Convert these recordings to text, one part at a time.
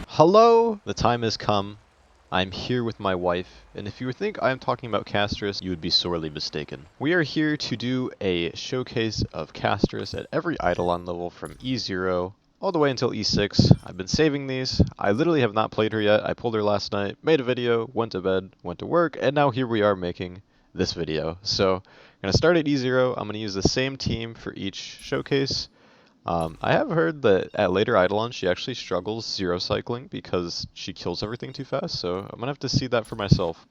Hello! The time has come. I'm here with my wife, and if you think I'm talking about Castorice, you would be sorely mistaken. We are here to do a showcase of Castorice at every Eidolon level from E0 all the way until E6. I've been saving these. I literally have not played her yet. I pulled her last night, made a video, went to bed, went to work, and now here we are making this video. So I'm going to start at E0. I'm going to use the same team for each showcase. I have heard that at later Eidolon she actually struggles zero cycling because she kills everything too fast, so I'm gonna have to see that for myself.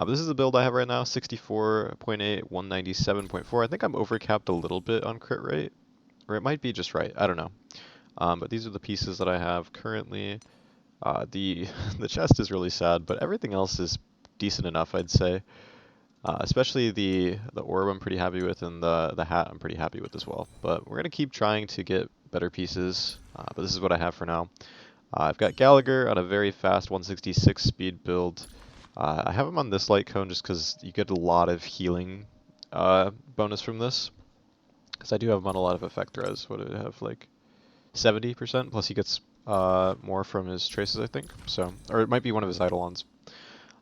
This is the build I have right now, 64.8, 197.4. I think I'm overcapped a little bit on crit rate, or it might be just right, I don't know. But these are the pieces that I have currently. The chest is really sad, but everything else is decent enough, I'd say. Especially the orb I'm pretty happy with, and the hat I'm pretty happy with as well. But we're going to keep trying to get better pieces, but this is what I have for now. I've got Gallagher on a very fast 166 speed build. I have him on this light cone just because you get a lot of healing bonus from this. Because I do have him on a lot of effect res. What do I have, like 70%? Plus he gets more from his traces, I think. So, or it might be one of his Eidolons.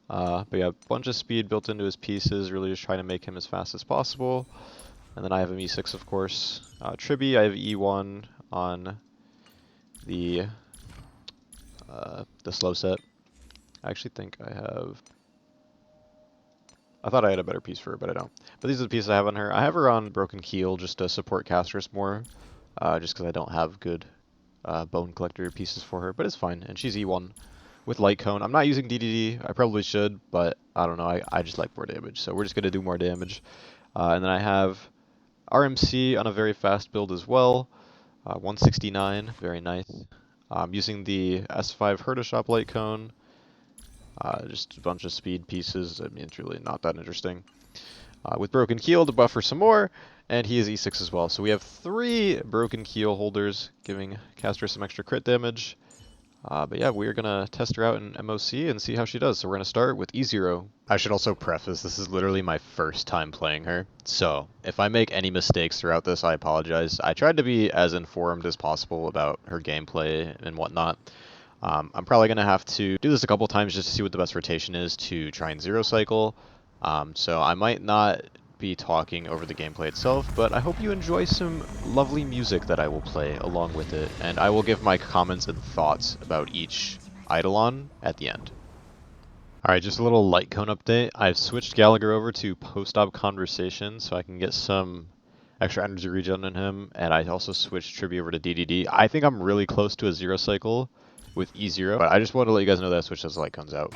But yeah, a bunch of speed built into his pieces, really just trying to make him as fast as possible. And then I have him E6, of course. Tribbie, I have E1 on the slow set. I actually think I have... I thought I had a better piece for her, but I don't. But these are the pieces I have on her. I have her on Broken Keel just to support Castorice more, just because I don't have good bone collector pieces for her, but it's fine. And she's E1. With light cone. I'm not using DDD, I probably should, but I don't know, I just like more damage, so we're just going to do more damage. And then I have RMC on a very fast build as well, 169, very nice. I'm using the S5 Herda light cone, just a bunch of speed pieces. I mean, it's really not that interesting. With Broken Keel to buffer some more, and he is E6 as well. So we have 3 Broken Keel holders, giving Castorice some extra crit damage. But yeah, we're going to test her out in MOC and see how she does. So we're going to start with E0. I should also preface, this is literally my first time playing her. So if I make any mistakes throughout this, I apologize. I tried to be as informed as possible about her gameplay and whatnot. I'm probably going to have to do this a couple times just to see what the best rotation is to try and zero cycle. So I might not be talking over the gameplay itself, but I hope you enjoy some lovely music that I will play along with it, and I will give my comments and thoughts about each Eidolon at the end. Alright, just a little light cone update. I've switched Gallagher over to post-op conversation so I can get some extra energy regen in him, and I also switched Tribbie over to DDD. I think I'm really close to a zero cycle with E0, but I just wanted to let you guys know that I switched those light cones out.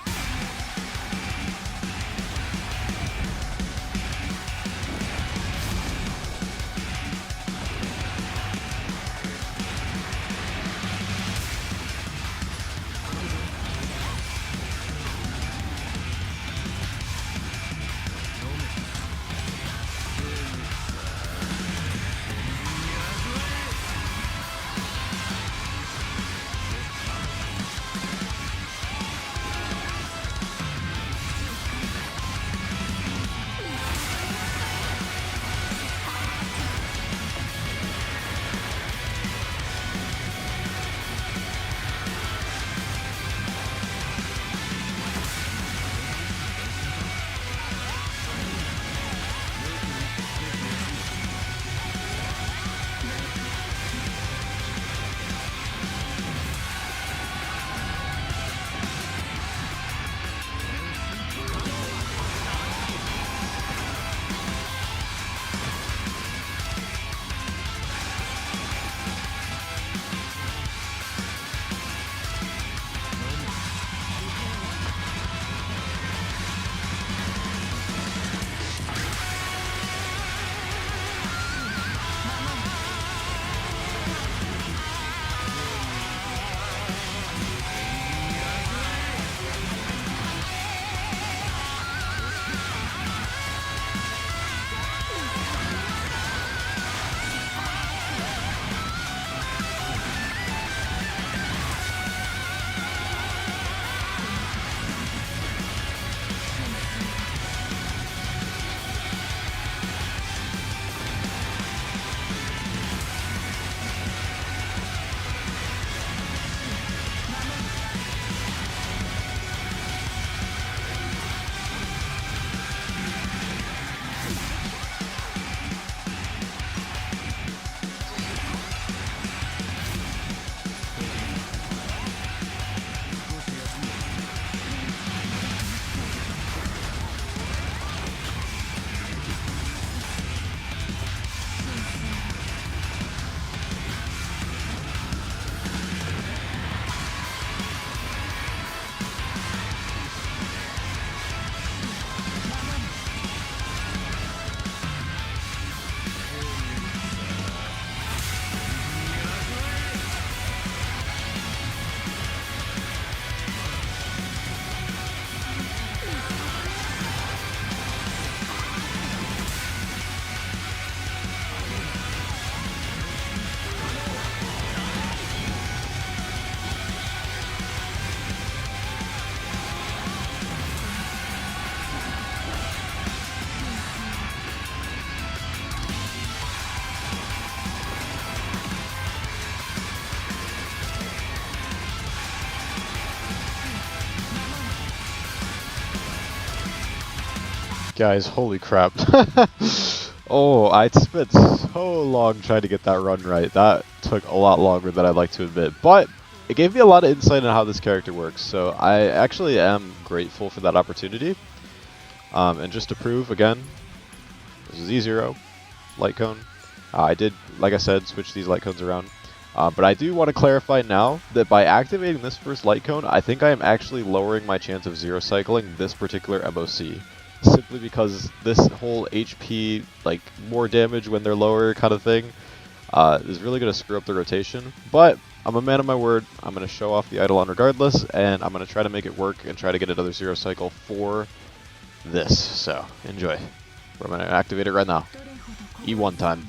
Guys, holy crap. Oh, I spent so long trying to get that run right. That took a lot longer than I'd like to admit. But it gave me a lot of insight on how this character works. So I actually am grateful for that opportunity. And just to prove, again, this is E0, light cone. I did, like I said, switch these light cones around. But I do want to clarify now that by activating this first light cone, I think I am actually lowering my chance of zero cycling this particular MOC. Simply because this whole HP, like, more damage when they're lower kind of thing, is really going to screw up the rotation. But I'm a man of my word. I'm going to show off the Eidolon regardless, and I'm going to try to make it work and try to get another zero cycle for this. So, enjoy. I'm going to activate it right now. E1 time.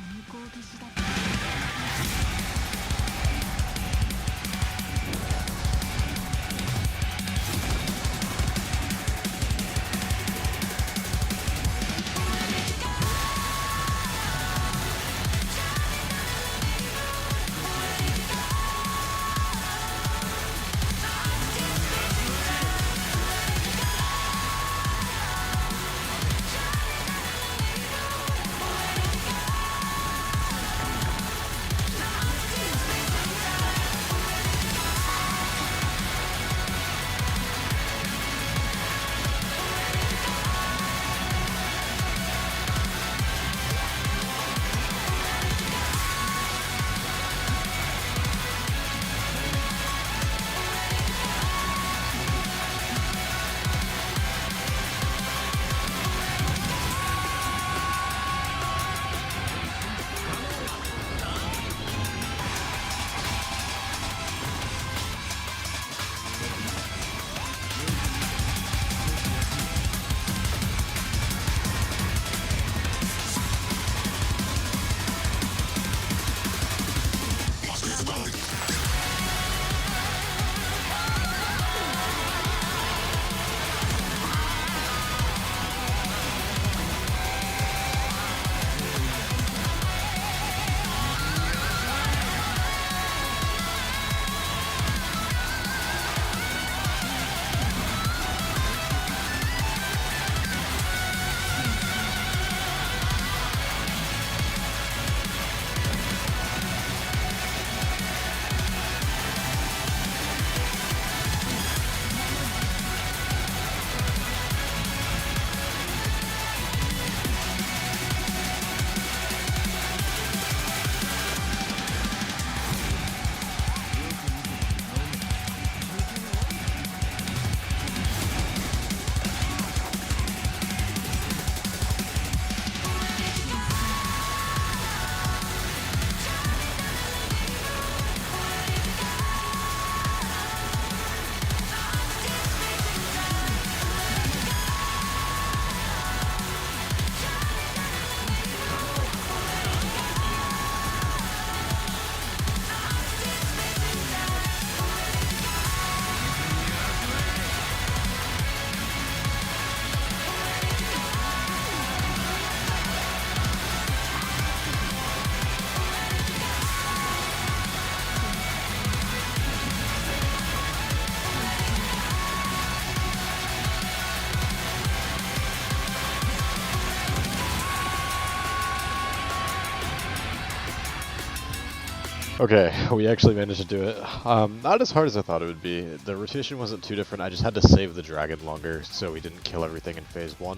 Okay, we actually managed to do it. Not as hard as I thought it would be. The rotation wasn't too different. I just had to save the dragon longer so we didn't kill everything in phase 1.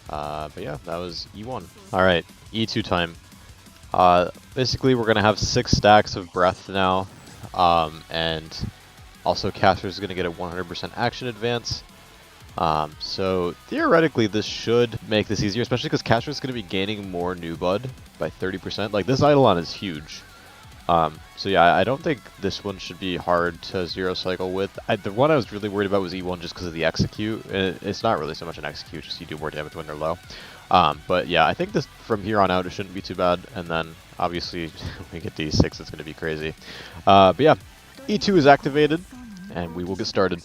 But yeah, that was E1. Alright, E2 time. Basically we're going to have 6 stacks of breath now. And also Castor's going to get a 100% action advance. So theoretically this should make this easier, especially because Castor's going to be gaining more new bud by 30%. Like, this Eidolon is huge. So yeah, I don't think this one should be hard to zero cycle with. The one I was really worried about was E1 just because of the execute. It's not really so much an execute, just you do more damage when they're low. But yeah, I think this from here on out it shouldn't be too bad. And then obviously when we get to E6 it's going to be crazy. But yeah, E2 is activated and we will get started.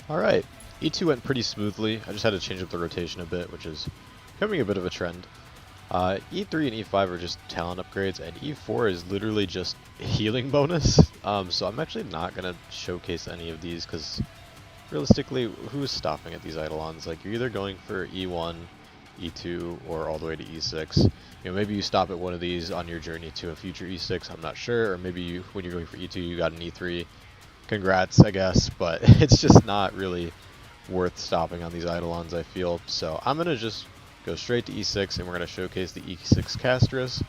Alright, E2 went pretty smoothly. I just had to change up the rotation a bit, which is becoming a bit of a trend. E3 and E5 are just talent upgrades, and E4 is literally just healing bonus. So I'm actually not going to showcase any of these, because realistically, who's stopping at these Eidolons? Like, you're either going for E1, E2, or all the way to E6. You know, maybe you stop at one of these on your journey to a future E6, I'm not sure, or maybe you, when you're going for E2, you got an E3. Congrats, I guess, but it's just not really worth stopping on these Eidolons, I feel. So I'm going to just go straight to E6, and we're going to showcase the E6 Castorice.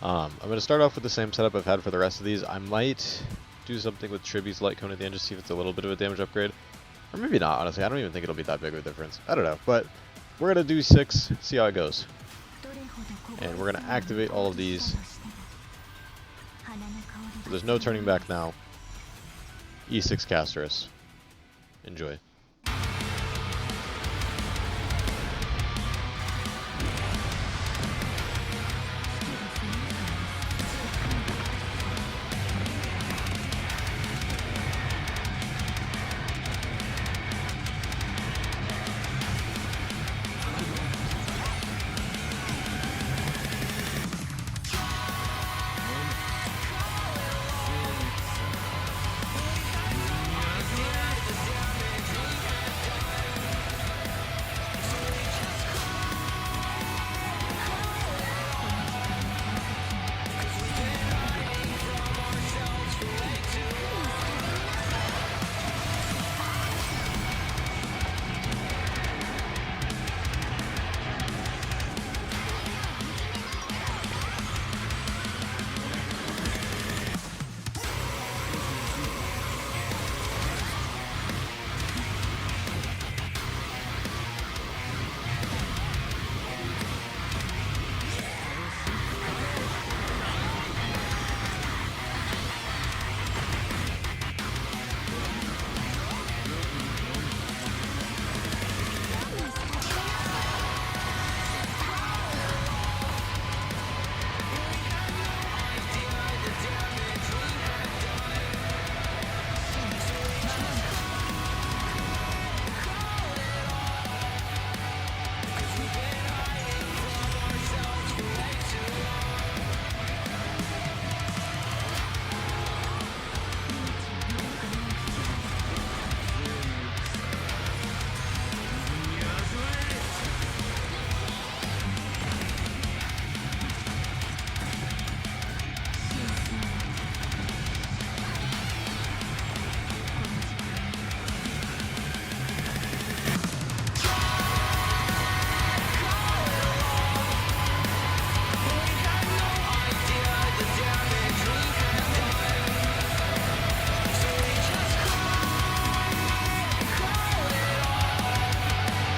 I'm going to start off with the same setup I've had for the rest of these. I might do something with Tribbie's Light Cone at the end, just see if it's a little bit of a damage upgrade. Or maybe not, honestly. I don't even think it'll be that big of a difference. I don't know, but we're going to do 6, see how it goes. And we're going to activate all of these. So there's no turning back now. E6 Castorice. Enjoy.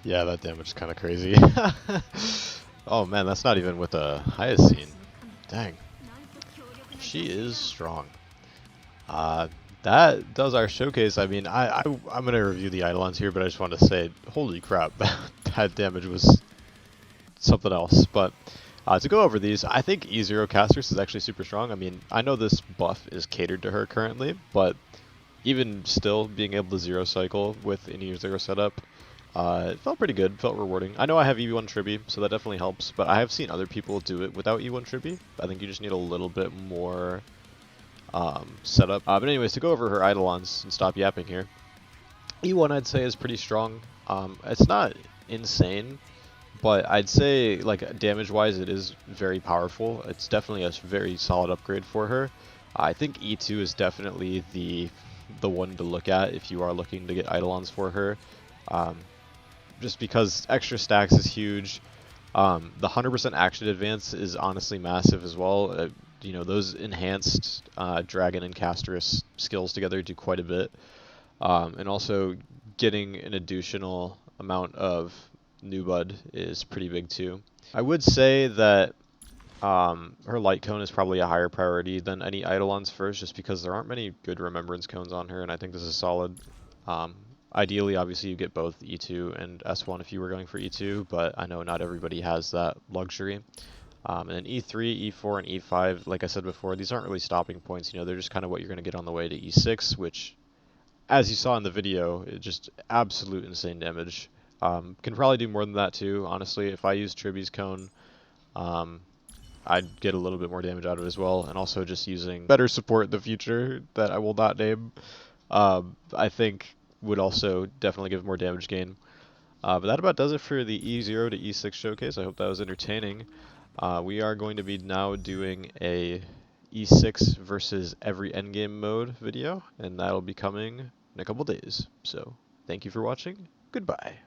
Yeah, that damage is kind of crazy. Oh man, that's not even with the highest scene. Dang. She is strong. That does our showcase. I mean, I'm going to review the Eidolons here, but I just want to say, holy crap, that damage was something else. But to go over these, I think E0 Castorice is actually super strong. I mean, I know this buff is catered to her currently, but even still, being able to zero cycle with an E0 setup, it felt pretty good, felt rewarding. I know I have E1 Tribbie, so that definitely helps, but I have seen other people do it without E1 Tribbie. I think you just need a little bit more setup. But anyways, to go over her Eidolons and stop yapping here, E1 I'd say is pretty strong. It's not insane, but I'd say like damage-wise it is very powerful. It's definitely a very solid upgrade for her. I think E2 is definitely the one to look at if you are looking to get Eidolons for her. Just because extra stacks is huge. The 100% action advance is honestly massive as well. You know, those enhanced Dragon and Castorice skills together do quite a bit. And also getting an additional amount of new bud is pretty big too. I would say that her light cone is probably a higher priority than any Eidolons first, just because there aren't many good remembrance cones on her, and I think this is solid. Ideally, obviously, you get both E2 and S1 if you were going for E2, but I know not everybody has that luxury. And then E3, E4, and E5, like I said before, these aren't really stopping points. You know, they're just kind of what you're going to get on the way to E6, which as you saw in the video, it just absolute insane damage. Can probably do more than that too, honestly. If I use Tribbie's cone, um, I'd get a little bit more damage out of it as well, and also just using better support in the future that I will not name, I think would also definitely give more damage gain. But that about does it for the E0 to E6 showcase. I hope that was entertaining. We are going to be now doing a E6 versus every endgame mode video, and that'll be coming in a couple days. So, thank you for watching. Goodbye.